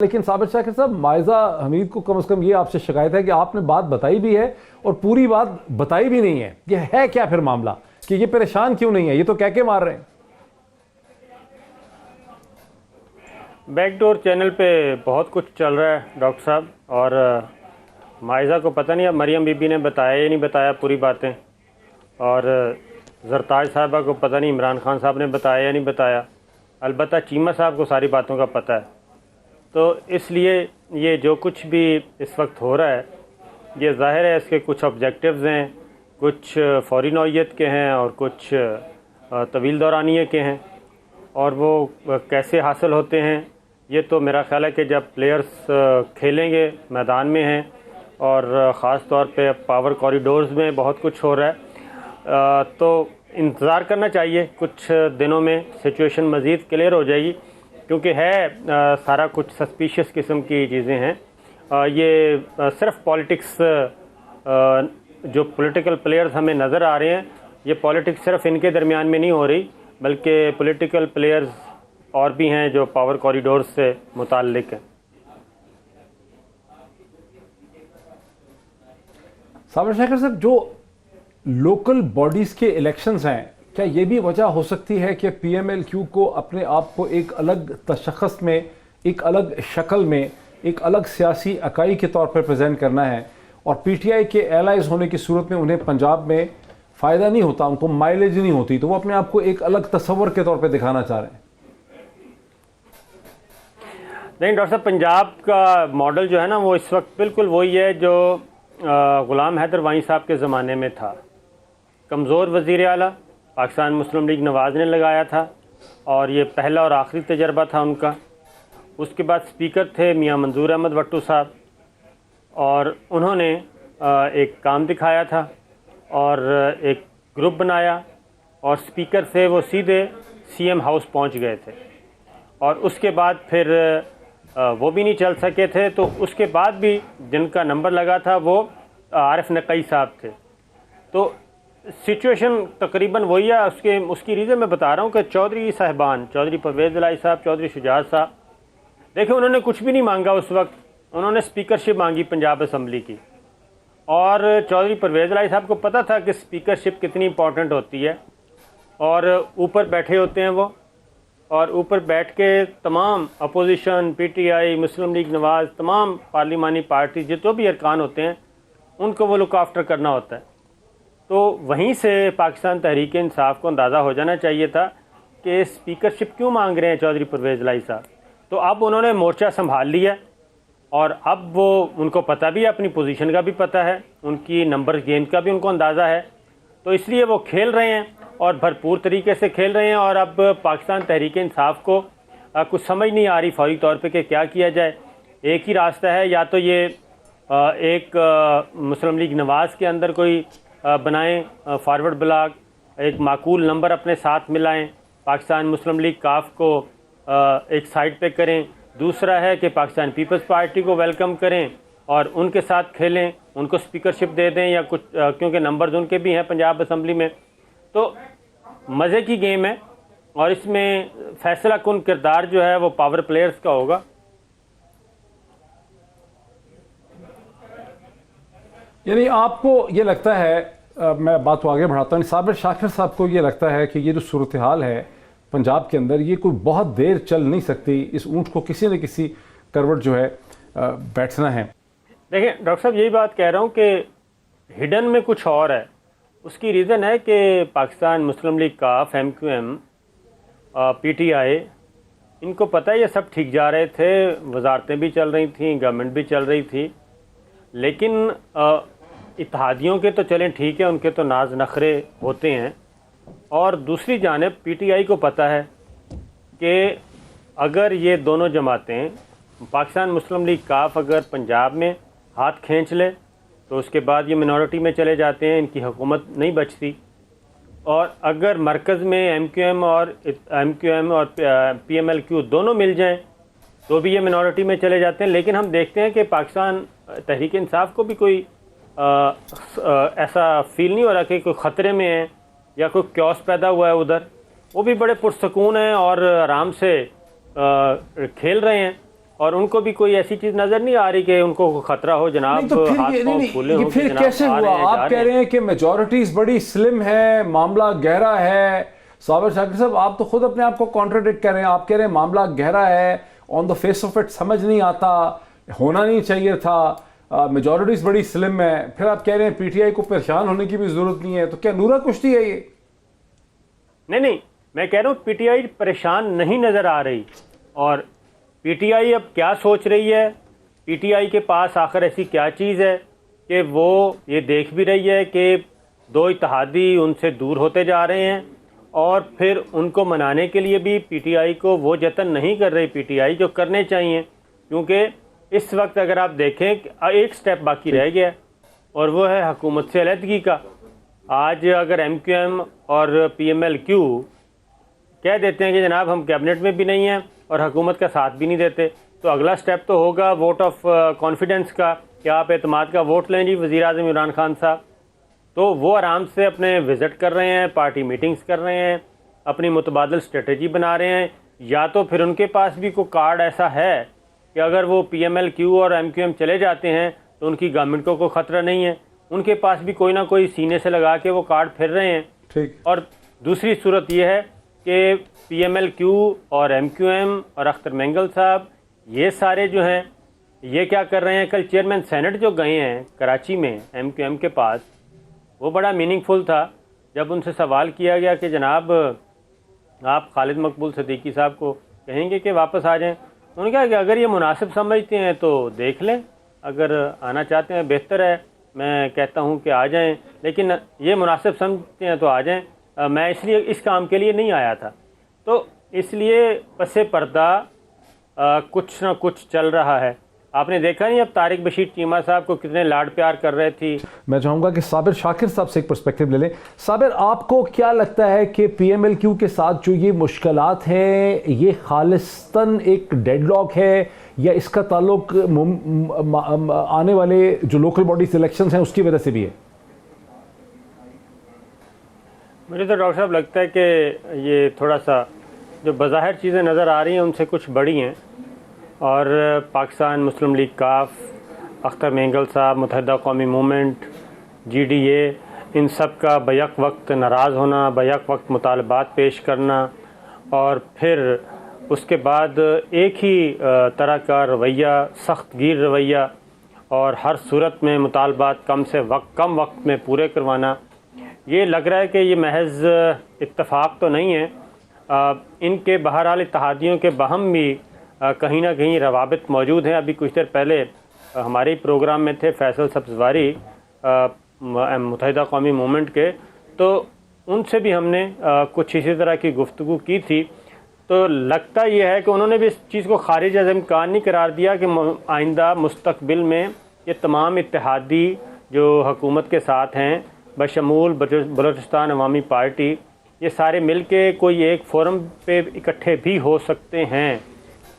लेकिन साबिर शाकिर साहब, मायजा हमीद को कम से कम ये आपसे शिकायत है कि आपने बात बताई भी है और पूरी बात बताई भी नहीं है। ये है क्या फिर मामला कि ये परेशान क्यों नहीं है? ये तो कह के मार रहे हैं। बैकडोर चैनल पे बहुत कुछ चल रहा है डॉक्टर साहब, और मायजा को पता नहीं अब मरियम बीबी ने बताया या नहीं बताया पूरी बातें, और जरताज साहबा को पता नहीं इमरान खान साहब ने बताया या नहीं बताया। अलबत्ता चीमा साहब को सारी बातों का पता है। तो इसलिए ये जो कुछ भी इस वक्त हो रहा है, ये ज़ाहिर है इसके कुछ ऑब्जेक्टिव्स हैं, कुछ फौरी नौइयत के हैं और कुछ तवील दौरानिये के हैं, और वो कैसे हासिल होते हैं ये तो मेरा ख्याल है कि जब प्लेयर्स खेलेंगे, मैदान में हैं, और ख़ास तौर पे पावर कॉरिडोर्स में बहुत कुछ हो रहा है, तो इंतज़ार करना चाहिए। कुछ दिनों में सिचुएशन मज़ीद क्लियर हो जाएगी, क्योंकि है सारा कुछ सस्पिशियस किस्म की चीज़ें हैं। ये सिर्फ पॉलिटिक्स, जो पॉलिटिकल प्लेयर्स हमें नज़र आ रहे हैं, ये पॉलिटिक्स सिर्फ इनके दरमियान में नहीं हो रही, बल्कि पॉलिटिकल प्लेयर्स और भी हैं जो पावर कॉरिडोर से मुताल्लिक हैं। साबिर शाकिर साहब, जो लोकल बॉडीज़ के इलेक्शंस हैं, क्या ये भी वजह हो सकती है कि PMLQ को अपने आप को एक अलग तशख़्ख़ुस में, एक अलग शक्ल में, एक अलग सियासी इकाई के तौर पर प्रेजेंट करना है, और PTI के एलाइज होने की सूरत में उन्हें पंजाब में फ़ायदा नहीं होता, उनको माइलेज नहीं होती, तो वो अपने आप को एक अलग तस्वर के तौर पर दिखाना चाह रहे हैं? नहीं डॉक्टर साहब, पंजाब का मॉडल जो है ना, वो इस वक्त बिल्कुल वही है जो ग़ुलाम हैदर वाई साहब के ज़माने में था। कमज़ोर वज़ीर आला पाकिस्तान मुस्लिम लीग नवाज़ ने लगाया था, और ये पहला और आखिरी तजर्बा था उनका। उसके बाद स्पीकर थे मियां मंजूर अहमद वट्टू साहब, और उन्होंने एक काम दिखाया था और एक ग्रुप बनाया, और स्पीकर से वो सीधे CM हाउस पहुंच गए थे, और उसके बाद फिर वो भी नहीं चल सके थे। तो उसके बाद भी जिनका नंबर लगा था वो आरिफ नकई साहब थे। तो सिचुएशन तकरीबन वही है। उसकी रीज़न मैं बता रहा हूँ कि चौधरी साहबान, चौधरी परवेज़ इलाही साहब, चौधरी शुजात साहब, देखिए उन्होंने कुछ भी नहीं मांगा उस वक्त। उन्होंने स्पीकरशिप मांगी पंजाब असम्बली की, और चौधरी परवेज़ इलाही साहब को पता था कि स्पीकरशिप कितनी इंपॉर्टेंट होती है, और ऊपर बैठे होते हैं वो, और ऊपर बैठ के तमाम अपोजिशन, PTI, मुस्लिम लीग नवाज़, तमाम पार्लिमानी पार्टी जो भी अरकान होते हैं, उनको वो लुक आफ्टर करना होता है। तो वहीं से पाकिस्तान तहरीक इंसाफ को अंदाज़ा हो जाना चाहिए था कि स्पीकरशिप क्यों मांग रहे हैं चौधरी परवेज़ इलाही साहब। तो अब उन्होंने मोर्चा संभाल लिया, और अब वो, उनको पता भी है, अपनी पोजीशन का भी पता है, उनकी नंबर गेम का भी उनको अंदाज़ा है। तो इसलिए वो खेल रहे हैं, और भरपूर तरीके से खेल रहे हैं। और अब पाकिस्तान तहरीक इंसाफ को कुछ समझ नहीं आ रही फौरी तौर पे कि क्या किया जाए। एक ही रास्ता है, या तो ये एक मुस्लिम लीग नवाज़ के अंदर कोई बनाएं फॉरवर्ड ब्लॉक, एक माकूल नंबर अपने साथ मिलाएं, पाकिस्तान मुस्लिम लीग काफ को एक साइड पे करें। दूसरा है कि पाकिस्तान पीपल्स पार्टी को वेलकम करें और उनके साथ खेलें, उनको स्पीकरशिप दे दें या कुछ, क्योंकि नंबर्स उनके भी हैं पंजाब असम्बली में। तो मज़े की गेम है, और इसमें फैसला कुन किरदार जो है वो पावर प्लेयर्स का होगा। यानी आपको ये लगता है, मैं बात को आगे बढ़ाता हूँ, साबिर शाकिर साहब को ये लगता है कि ये जो सूरत हाल है पंजाब के अंदर, ये कोई बहुत देर चल नहीं सकती, इस ऊँट को किसी न किसी करवट जो है बैठना है। देखिए डॉक्टर साहब, यही बात कह रहा हूँ कि हिडन में कुछ और है। उसकी रीज़न है कि पाकिस्तान मुस्लिम लीग काफ, MQM, PTI, इनको पता है ये सब ठीक जा रहे थे, वजारतें भी चल रही थी, गवर्नमेंट भी चल रही थी, लेकिन इत्तेहादियों के तो चलें ठीक है, उनके तो नाज नखरे होते हैं। और दूसरी जानिब PTI को पता है कि अगर ये दोनों जमातें, पाकिस्तान मुस्लिम लीग काफ अगर पंजाब में हाथ खींच ले, तो उसके बाद ये मिनॉरिटी में चले जाते हैं, इनकी हुकूमत नहीं बचती। और अगर मरकज़ में MQM और PMLQ दोनों मिल जाएं, तो भी ये मिनॉरिटी में चले जाते हैं। लेकिन हम देखते हैं कि पाकिस्तान तहरीक इंसाफ को भी कोई ऐसा फील नहीं हो रहा कि कोई ख़तरे में है या कोई क्योस पैदा हुआ है उधर। वो भी बड़े पुरसकून हैं और आराम से खेल रहे हैं। और उनको भी कोई ऐसी चीज़ नज़र नहीं आ रही कि उनको खतरा हो जनाब। नहीं, तो फिर हाथ पांव फूले ये हों कि फिर जनाब कैसे आ रहे हुआ? हैं, जा आप रहे कह हैं। रहे हैं कि मेजॉरिटीज बड़ी स्लिम है, मामला गहरा है। साबिर शाकिर साहब, आप तो खुद अपने आप को कॉन्ट्राडिक्ट कर रहे हैं। आप कह रहे हैं मामला गहरा है, on the face of it समझ नहीं आता, होना नहीं चाहिए था, मेजॉरिटीज बड़ी स्लिम है। फिर आप कह रहे हैं पीटीआई को परेशान होने की भी जरूरत नहीं है। तो क्या नूरा कुश्ती है ये? नहीं, मैं कह रहा हूँ पीटीआई परेशान नहीं नज़र आ रही। और पीटीआई अब क्या सोच रही है, पीटीआई के पास आखिर ऐसी क्या चीज़ है कि वो ये देख भी रही है कि दो इत्तेहादी उनसे दूर होते जा रहे हैं, और फिर उनको मनाने के लिए भी पीटीआई को वो जतन नहीं कर रही पीटीआई जो करने चाहिए। क्योंकि इस वक्त अगर आप देखें, एक स्टेप बाकी रह गया और वो है हुकूमत से अलहदगी का। आज अगर एमक्यूएम और पीएमएलक्यू कह देते हैं कि जनाब हम कैबिनेट में भी नहीं हैं और हुकूमत का साथ भी नहीं देते, तो अगला स्टेप तो होगा वोट ऑफ कॉन्फिडेंस का, कि आप एतमाद का वोट लें जी वज़ीर आज़म इमरान खान साहब। तो वो आराम से अपने विज़िट कर रहे हैं, पार्टी मीटिंग्स कर रहे हैं, अपनी मुतबादल स्ट्रेटजी बना रहे हैं। या तो फिर उनके पास भी कोई कार्ड ऐसा है कि अगर वो पीएमएलक्यू और एमक्यूएम चले जाते हैं तो उनकी गवर्नमेंट को कोई ख़तरा नहीं है। उनके पास भी कोई ना कोई सीने से लगा के वो कार्ड फिर रहे हैं। ठीक। और दूसरी सूरत ये है कि पीएमएलक्यू और एमक्यूएम और अख्तर मेंगल साहब ये सारे जो हैं ये क्या कर रहे हैं। कल चेयरमैन सेनेट जो गए हैं कराची में एमक्यूएम के पास, वो बड़ा मीनिंगफुल था जब उनसे सवाल किया गया कि जनाब आप खालिद मकबूल सिद्दीकी साहब को कहेंगे कि वापस आ जाएं। उन्होंने कहा कि अगर ये मुनासिब समझते हैं तो देख लें, अगर आना चाहते हैं बेहतर है, मैं कहता हूं कि आ जाएं, लेकिन ये मुनासिब समझते हैं तो आ जाएं। मैं इसलिए इस काम के लिए नहीं आया था। तो इसलिए पसे पर्दा कुछ ना कुछ चल रहा है। आपने देखा नहीं अब तारिक बशीर चीमा साहब को कितने लाड प्यार कर रहे थी। मैं चाहूंगा कि साबिर शाकिर साहब से एक पर्सपेक्टिव ले लें। साबिर, आपको क्या लगता है कि पीएमएलक्यू के साथ जो ये मुश्किलात हैं, ये खालिस्तन एक डेडलॉक है या इसका ताल्लुक आने वाले जो लोकल बॉडी इलेक्शंस हैं उसकी वजह से भी है? मुझे तो डॉक्टर साहब लगता है कि ये थोड़ा सा जो बज़ाहिर चीज़ें नज़र आ रही हैं उनसे कुछ बड़ी हैं। और पाकिस्तान मुस्लिम लीग काफ, अख्तर मेंगल साहब, मुत्तहिदा कौमी मूवमेंट, जीडीए, इन सब का बैक वक्त नाराज़ होना, बैक वक्त मुतालबात पेश करना, और फिर उसके बाद एक ही तरह का रवैया, सख्त गिर रवैया, और हर सूरत में मुतालबात कम वक्त में पूरे करवाना। ये लग रहा है कि ये महज इत्तफाक तो नहीं है। इनके बहरहाल इत्तेहादियों के बहम भी कहीं ना कहीं रवाबित मौजूद हैं। अभी कुछ देर पहले हमारे प्रोग्राम में थे फैसल सब्ज़वारी मुत्तहिदा कौमी मूवमेंट के, तो उनसे भी हमने कुछ इसी तरह की गुफ्तगू की थी। तो लगता यह है कि उन्होंने भी इस चीज़ को खारिज अज़ इम्कान नहीं करार दिया कि आइंदा मुस्तकबिल में ये तमाम इत्तेहादी जो हुकूमत के साथ हैं बशमूल बलूचिस्तान अवामी पार्टी, ये सारे मिल के कोई एक फोरम पे इकट्ठे भी हो सकते हैं।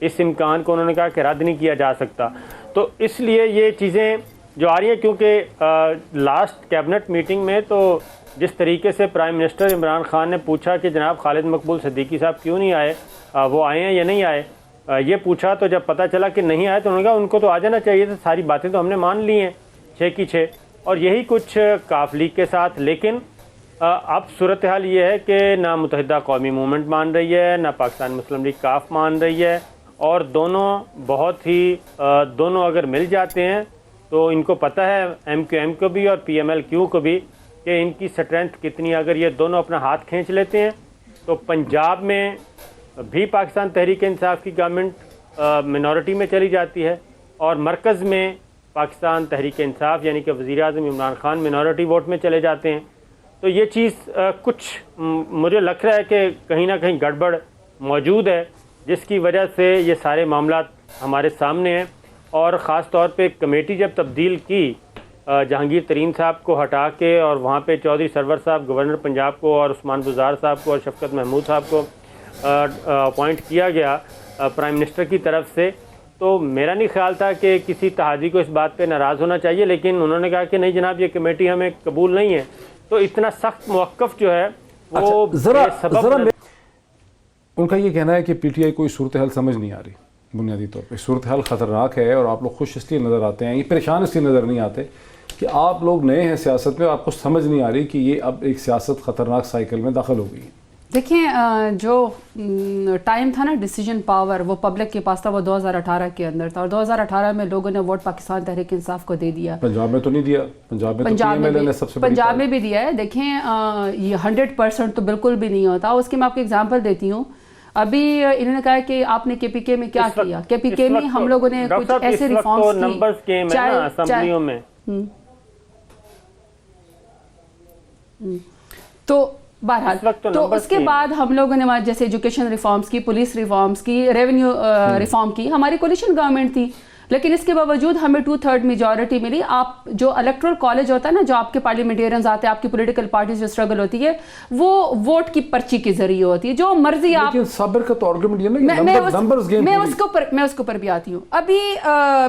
इस इम्कान को उन्होंने कहा कि रद्द नहीं किया जा सकता। तो इसलिए ये चीज़ें जो आ रही हैं, क्योंकि लास्ट कैबिनेट मीटिंग में तो जिस तरीके से प्राइम मिनिस्टर इमरान खान ने पूछा कि जनाब खालिद मकबूल सिद्दीकी साहब क्यों नहीं आए, वो आए हैं या नहीं आए, ये पूछा, तो जब पता चला कि नहीं आए तो उन्होंने कहा उनको तो आ जाना चाहिए था, सारी बातें तो हमने मान ली हैं 6 की 6। और यही कुछ काफ लीग के साथ। लेकिन अब सूरत हाल ये है कि ना मुत्तहिदा कौमी मूवमेंट मान रही है, ना पाकिस्तान मुस्लिम लीग काफ मान रही है, और दोनों अगर मिल जाते हैं तो इनको पता है एमक्यूएम को भी और पीएमएलक्यू को भी कि इनकी स्ट्रेंथ कितनी। अगर ये दोनों अपना हाथ खींच लेते हैं तो पंजाब में भी पाकिस्तान तहरीक इंसाफ की गवर्नमेंट मिनॉरिटी में चली जाती है, और मरकज़ में पाकिस्तान तहरीक इंसाफ यानी कि वज़ीर आज़म इमरान खान मिनॉरिटी वोट में चले जाते हैं। तो ये चीज़ कुछ मुझे लग रहा है कि कहीं ना कहीं गड़बड़ मौजूद है, जिसकी वजह से ये सारे मामला हमारे सामने हैं। और ख़ास तौर पे कमेटी जब तब्दील की जहांगीर तरीन साहब को हटा के और वहाँ पे चौधरी सरवर साहब गवर्नर पंजाब को और उस्मान गुजार साहब को और शफकत महमूद साहब को अपॉइंट किया गया प्राइम मिनिस्टर की तरफ से, तो मेरा नहीं ख्याल था कि किसी तहादी को इस बात पे नाराज़ होना चाहिए। लेकिन उन्होंने कहा कि नहीं जनाब ये कमेटी हमें कबूल नहीं है। तो इतना सख्त मौक़िफ़ जो है वो जरा उनका ये कहना है कि पीटीआई को सूरत हाल समझ नहीं आ रही, बुनियादी तौर पे सूरत हाल ख़तरनाक है और आप लोग खुश इसलिए नज़र आते हैं, ये परेशान इसलिए नज़र नहीं आते कि आप लोग नए हैं सियासत में, आपको समझ नहीं आ रही कि ये अब एक सियासत ख़तरनाक साइकिल में दाखिल हो गई है। देखिए, जो टाइम था ना डिसीजन पावर, वो पब्लिक के पास था, वो 2018 के अंदर था और 2018 में लोगों ने वोट पाकिस्तान तहरीक इंसाफ को दे दिया। पंजाब में तो नहीं दिया, पंजाब में पंजाब में भी दिया है। देखें, ये 100% तो बिल्कुल भी नहीं होता। उसकी मैं आपको एग्जांपल देती हूँ। अभी इन्होंने कहा कि आपने केपीके में क्या किया। केपीके में हम लोगों ने कुछ ऐसे रिफॉर्म्स किए, तो बहरहाल तो उसके बाद हम लोगों ने जैसे एजुकेशन रिफॉर्म्स की, पुलिस रिफॉर्म्स की, रेवेन्यू रिफॉर्म की। हमारी कोलिशन गवर्नमेंट थी, लेकिन इसके बावजूद हमें 2/3 मेजॉरिटी मिली। आप जो इलेक्टोरल कॉलेज होता है ना, जो आपके पार्लियामेंटेरियंस आते हैं, आपकी पॉलिटिकल पार्टीज जो स्ट्रगल होती है, वो वोट की पर्ची के जरिए होती है। जो मर्जी आप साबिर का तो आर्गुमेंट ये ना कि नंबर्स गेम, मैं उसके ऊपर भी आती हूँ अभी।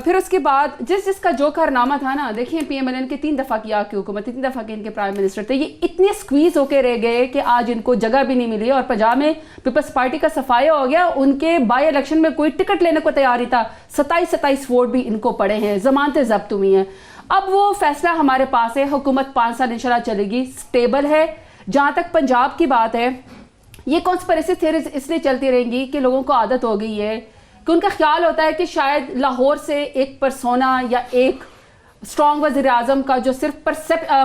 फिर उसके बाद जिसका जो कारनामा था ना, देखिए PMLN के 3 दफा की आपकी हुकूमत, 3 दफा के इनके प्राइम मिनिस्टर थे, ये इतने स्क्वीज होके रह गए कि आज इनको जगह भी नहीं मिली और पंजाब में पीपल्स पार्टी का सफाया हो गया। उनके बाई इलेक्शन में कोई टिकट लेने को तैयार नहीं था। 27 वोट भी इनको पड़े हैं, जमानतें जब्त हुई हैं। अब वो फैसला हमारे पास है, हुकूमत 5 साल इंशाल्लाह चलेगी, स्टेबल है। जहां तक पंजाब की बात है, ये कॉन्स्पिरेसी थ्योरीज इसलिए चलती रहेंगी कि लोगों को आदत हो गई है कि उनका ख्याल होता है कि शायद लाहौर से एक परसोना या एक स्ट्रॉन्ग वज़ीर आज़म का जो सिर्फ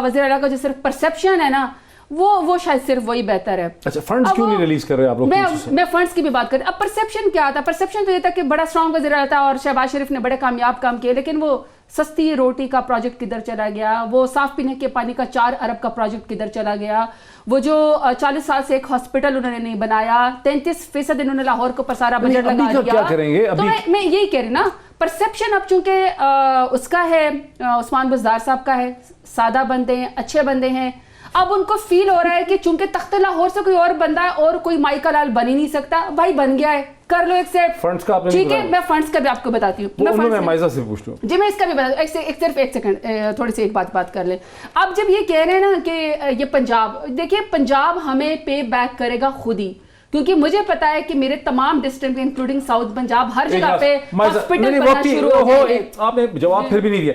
वज़ीर आला का जो सिर्फ परसेप्शन है ना, वो शायद सिर्फ वही बेहतर है। अच्छा, फंड्स क्यों नहीं रिलीज कर रहे आप लोग? मैं फंड्स की भी बात करें। अब परसेप्शन क्या था? परसेप्शन तो ये था कि बड़ा स्ट्रॉन्ग वज़ीर आला था और शहबाज शरीफ ने बड़े कामयाब काम किए, लेकिन वो सस्ती रोटी का प्रोजेक्ट किधर चला गया, वो साफ पीने के पानी का 4 अरब का प्रोजेक्ट किधर चला गया, वो जो 40 साल से एक हॉस्पिटल उन्होंने नहीं बनाया, 33% इन्होंने लाहौर को पर सारा बजट लगा दिया। क्या करेंगे तो मैं यही कह रही ना, परसेप्शन अब चूंकि उसका है, उस्मान बुज़दार साहब का है, सादा बंदे हैं, अच्छे बंदे हैं। अब उनको फील हो रहा है कि चूंकि तख्त लाहौर से कोई और बंदा है और कोई माइका लाल बन ही नहीं सकता, भाई बन गया है, कर लो एक्सेप्ट। फंड्स का आपने ठीक है, मैं फंड्स का भी आपको बताती हूँ। मैं माइजा से पूछ लूं जी, मैं इसका भी बता, सिर्फ एक सेकंड, थोड़ी सी एक बात कर ले। अब जब ये कह रहे हैं ना कि ये पंजाब, देखिए पंजाब हमें पे बैक करेगा खुद ही, क्योंकि मुझे पता है कि मेरे तमाम डिस्ट्रिक्ट इंक्लूडिंग साउथ पंजाब हर जगह पे हॉस्पिटल बनना शुरू हो गए। आपने जवाब फिर भी नहीं दिया।